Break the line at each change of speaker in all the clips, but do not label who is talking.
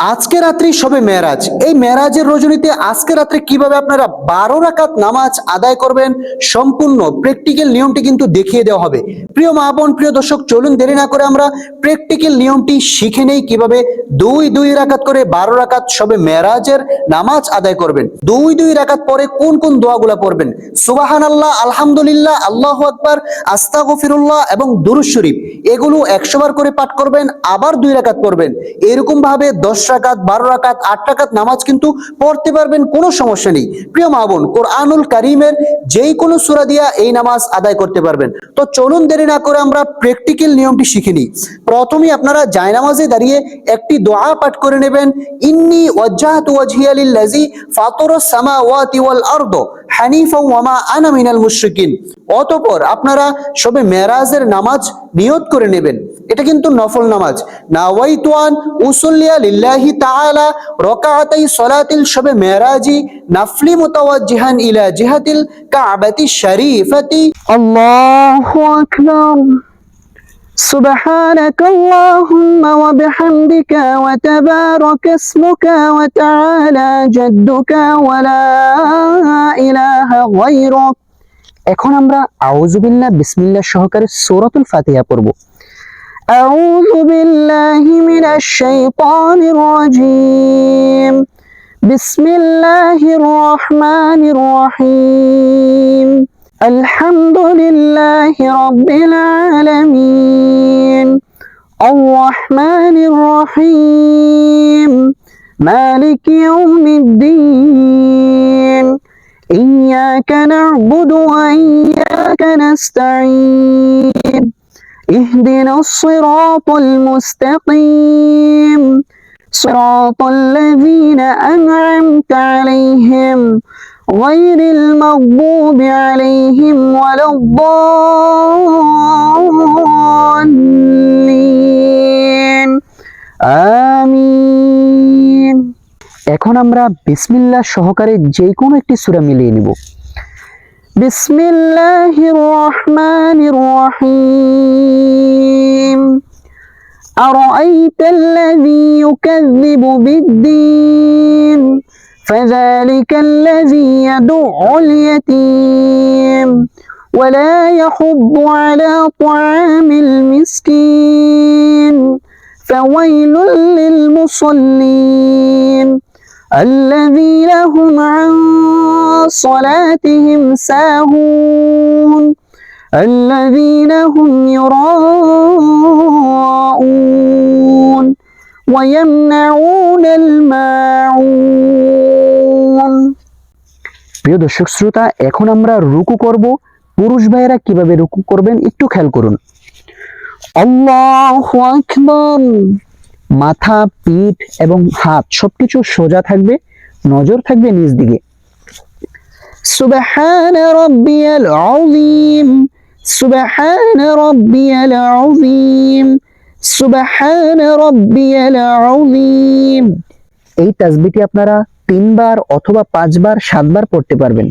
আজকে রাত্রি শবে মেরাজ, এই মেরাজের রজনীতে আজকে রাত্রে কিভাবে আপনারা 12 রাকাত নামাজ আদায় করবেন সম্পূর্ণ প্র্যাকটিক্যাল নিয়মটি কিন্তু দেখিয়ে দেওয়া হবে। প্রিয় মা বোন, প্রিয় দর্শক, চলুন দেরি না করে আমরা প্র্যাকটিক্যাল নিয়মটি শিখে নেই কিভাবে দুই রাকাত করে 12 রাকাত শবে মেরাজের নামাজ আদায় করবেন। দুই রাকাত পরে কোন কোন দোয়াগুলো পড়বেন? সুবহানাল্লাহ, আলহামদুলিল্লাহ, আল্লাহু আকবার, আস্তাগফিরুল্লাহ এবং দুরূদ শরীফ, এগুলো 100 বার করে পাঠ করবেন। আবার 2 রাকাত পড়বেন। এরকম ভাবে 10 রাকাত, 12 রাকাত, 8 রাকাত নামাজ কিন্তু পড়তে পারবেন, কোনো সমস্যা নেই। প্রিয় মা বোন, কোরআনুল কারীমের যেই কোনো সূরা দিয়া এই নামাজ আদায় করতে পারবেন। তো চলুন দেরি না করে আমরা প্র্যাকটিক্যাল নিয়মটি শিখে নিই। প্রথমেই আপনারা জায়নামাজে দাঁড়িয়ে একটি দোয়া পাঠ করে নেবেন। ইন্নী ওয়াজ্জাহতু ওয়াজহিয়া লিল্লাযী ফাতারাস সামাওয়াতি ওয়াল আরদ হানিফা ওয়া মা আনা মিনাল মুশরিকিন। অতঃপর আপনারা শবে মেরাজের নামাজ নিয়ত করে নেবেন। এটা কিন্তু নফল নামাজ। নাওয়াইতু আন উসাল্লিয়া লিল্লাহি তাআলা রাকাতাই সলাতিল শবে মেরাজি নাফলি মুতাওয়াজ্জিহান ইলা জিহাতিল কাবাতি শরীফাতি। আল্লাহু আকবার। سبحانك اللهم وبحمدك وتبارك اسمك وتعالى جدك ولا إله غيرك। এখন আমরা আউযু বিল্লাহ বিসমিল্লাহ সহকারে সূরাতুল ফাতিহা পড়ব। আউযু বিল্লাহি মিনাশ শাইতানির রাজীম। বিসমিল্লাহির রহমানির রহিম। আলহামদুলিল্লাহি রাব্বিল আলামিন। আর-রাহমানির রহিম। মালিকি ইয়াউমিদ্দিন। إياك نعبد وإياك نستعين اهدنا الصراط المستقيم صراط الذين أنعمت عليهم غير المغضوب عليهم ولا الضالين آمين। এখন আমরা বিসমিল্লাহ সহকারে যে কোনো একটি সূরা মিলিয়ে নিব। বিসমিল্লাহির রহমানির রহিম। আরাআইতাল্লাযী ইউকাযযিবু বিদ্দীন ফাযালিকাল্লাযী ইয়াদউল ইয়াতীম ওয়া লা ইয়াহুদ্দু আলা তাআমিল মিসকিন ফাওয়াইলুল লিল মুসাল্লিন الذين هم عن صلاتهم ساهون الذين هم يراءون ويمنعون الماعون। প্রিয় দর্শক শ্রোতা, এখন আমরা রুকু করব। পুরুষ ভাইয়েরা কিভাবে রুকু করবেন একটু খেয়াল করুন। আল্লাহু আকবার। মাথা, পিঠ এবং হাত সবকিছু সোজা থাকবে, নজর থাকবে নিচ দিকে। সুবহানা রাব্বিয়াল আযীম। সুবহানা রাব্বিয়াল আযীম। সুবহানা রাব্বিয়াল আযীম। এই তাসবিহটি আপনারা 3 বার অথবা 5 বার 7 বার পড়তে পারবেন।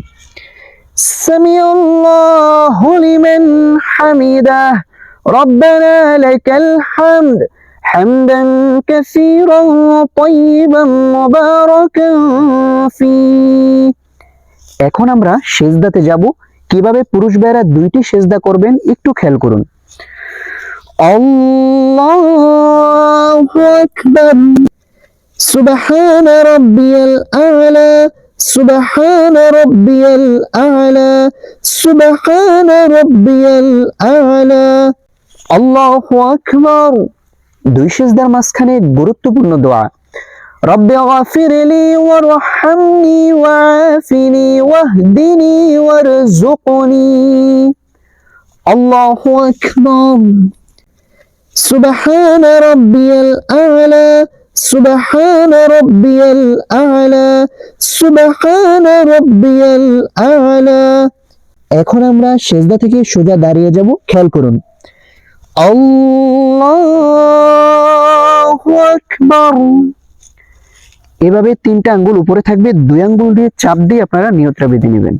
সামিআল্লাহু লিমান হামিদাহ রব্বানা লাকাল হামদ حمدا كثيرا طيبا مباركا فيه। এখন আমরা সিজদাতে যাব। কিভাবে পুরুষ ভাইরা 2টি সিজদা করবেন একটু খেয়াল করুন। আল্লাহু আকবার। সুবহানা রাব্বিয়াল আ'লা। সুবহানা রাব্বিয়াল আ'লা। সুবহানা রাব্বিয়াল আ'লা। আল্লাহু আকবার। 2 সিজদার মাঝখানে গুরুত্বপূর্ণ দোয়া। রব্বি গফিরলি ওয়ারহামনি ওয়াআফিনি ওয়াহদিনি ওয়ারযুকনি। আল্লাহু আকবার। সুবহানা রাব্বিয়াল আ'লা। সুবহানা রাব্বিয়াল আ'লা। সুবহানা রাব্বিয়াল আ'লা। এখন আমরা সিজদা থেকে সোজা দাঁড়িয়ে যাব। খেয়াল করুন। আল্লাহু আকবার। এভাবে 3টা আঙ্গুল উপরে থাকবে, 2 আঙ্গুল দিয়ে চাপ দিয়ে আপনারা নিয়তটা বেঁধে নেবেন।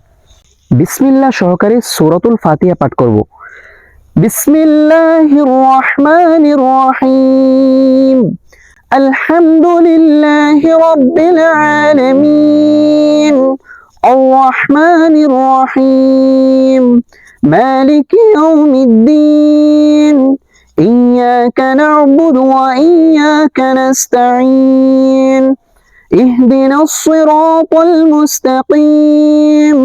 বিসমিল্লাহ সহকারে সূরাতুল ফাতিহা পাঠ করব। বিসমিল্লাহির রহমানির রহিম। আলহামদুলিল্লাহি রাব্বিল আলামিন আর-রাহমানির রহিম মালিকি ইয়াউমিদ্দিন ইয়্যাকা না'বুদু ওয়া ইয়্যাকা নাস্তাঈন ইহদিনাস সিরাতাল মুস্তাকিম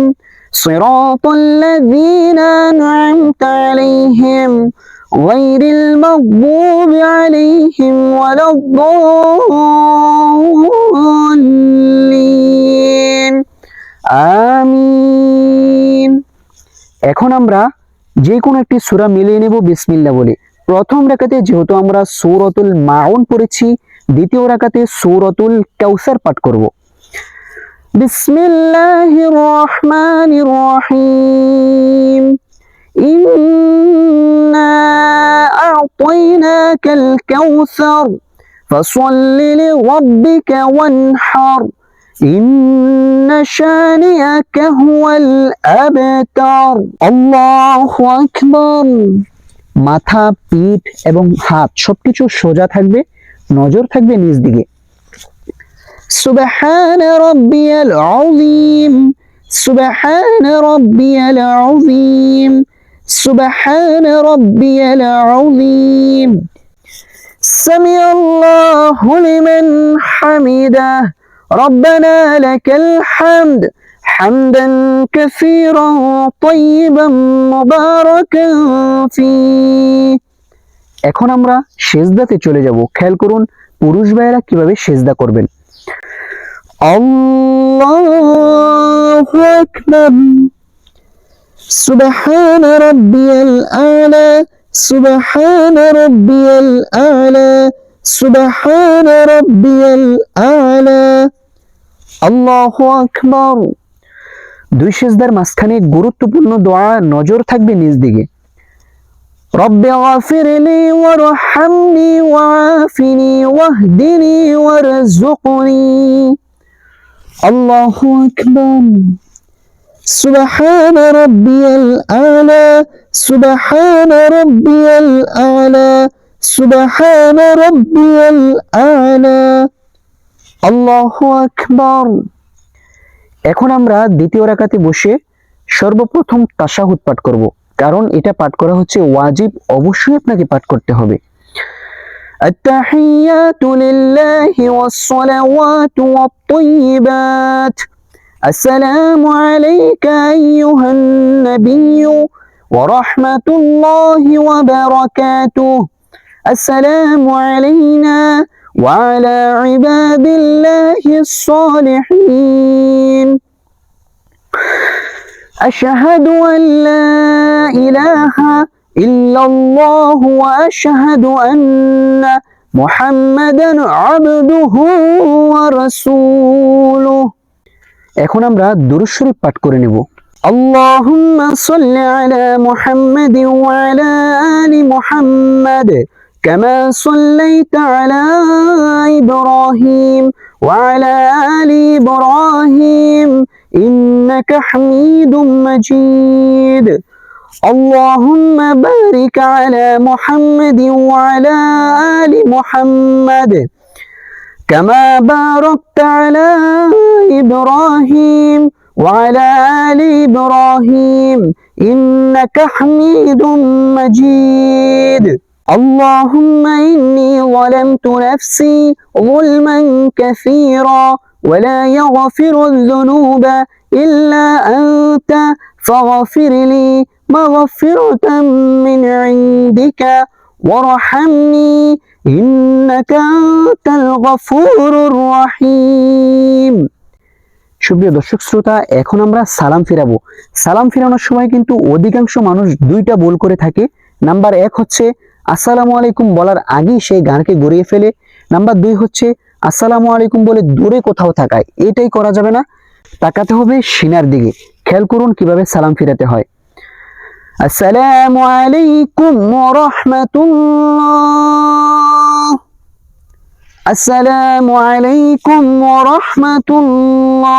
সিরাতাল লাযীনা আন'আমতা আলাইহিম غير المغضوب عليهم ولا الضالين আমিন। এখন আমরা যে কোনো একটি সূরা মিলিয়ে নেব বিসমিল্লাহ বলে। প্রথম রাকাতে যেহেতু আমরা সূরাতুল মাউন পড়েছি, দ্বিতীয় রাকাতে সূরাতুল কাউসার পাঠ করব। বিসমিল্লাহির রহমানির রহিম إنا أعطيناك الكوثر فصل لربك وانحر إن شانئك هو الأبتر الله أكبر। মাথা, পিঠ এবং হাত সবকিছু সোজা থাকবে, নজর থাকবে নিচ দিকে। সুবহান রাব্বিয়াল আযীম সুবহান রাব্বিয়াল আযীম سبحان ربي العظيم سمع الله لمن حمده ربنا لك الحمد حمدا كثيرا طيبا مباركا فيه। এখন আমরা সিজদাতে চলে যাব। খেয়াল করুন পুরুষ ভাইয়েরা কিভাবে সিজদা করবেন। আল্লাহু আকবার سبحان ربي الأعلى سبحان ربي الأعلى سبحان ربي الأعلى الله أكبر। দুই সিজদার মাঝখানে গুরুত্বপূর্ণ দোয়া, নজর থাকবে নিচ দিকে। رب اغفر لي وارحمني وعافني واهدني وارزقني الله أكبر سبحان ربي الأعلى سبحان ربي الأعلى سبحان ربي الأعلى الله أكبر। এখন আমরা দ্বিতীয় রাকাতে বসে সর্বপ্রথম তাশাহুদ পাঠ করব, কারণ এটা পাঠ করা হচ্ছে ওয়াজিব, অবশ্যই আপনাকে পাঠ করতে হবে। التحيات لله والصلوات والطيبات السلام عليك أيها النبي ورحمة الله وبركاته السلام علينا وعلى عباد الله الصالحين أشهد أن لا إله إلا الله وأشهد أن محمدا عبده ورسوله। এখন আমরা দুরূদ শরীফ পাঠ করে নেব। আল্লাহুম্মা সাল্লি আলা মুহাম্মাদিন ওয়া আলা আলি মুহাম্মাদ কামা সাল্লাইতা আলা ইব্রাহিম ওয়া আলা আলি ইব্রাহিম ইন্নাকা হামিদুম মাজিদ। আল্লাহুম্মা বারিক আলা মুহাম্মাদিন ওয়া আলা আলি মুহাম্মাদ كما باركت على إبراهيم وعلى آل إبراهيم إنك حميد مجيد اللهم إني ظلمت نفسي ظلما كثيرا ولا يغفر الذنوب إلا أنت فاغفر لي مغفرة من عندك وارحمني ইন্নাকা আনতাল গফুরুর রহিম। সুপ্রিয় দর্শক শ্রোতা, এখন আমরা সালাম ফিরাবো। সালাম ফিরানোর সময় কিন্তু অধিকাংশ মানুষ দুইটা ভুল করে থাকে। নাম্বার 1 হচ্ছে আসসালামু আলাইকুম বলার আগেই সেই গানকে গড়িয়ে ফেলে। নাম্বার 2 হচ্ছে আসসালামু আলাইকুম বলে দূরে কোথাও তাকায়। এটাই করা যাবে না, তাকাতে হবে সিনার দিকে। খেয়াল করুন কিভাবে সালাম ফিরাতে হয়। আসসালামু আলাইকুম ওয়া রাহমাতুল্লাহ আসসালামু আলাইকুম ওয়া রাহমাতুল্লাহ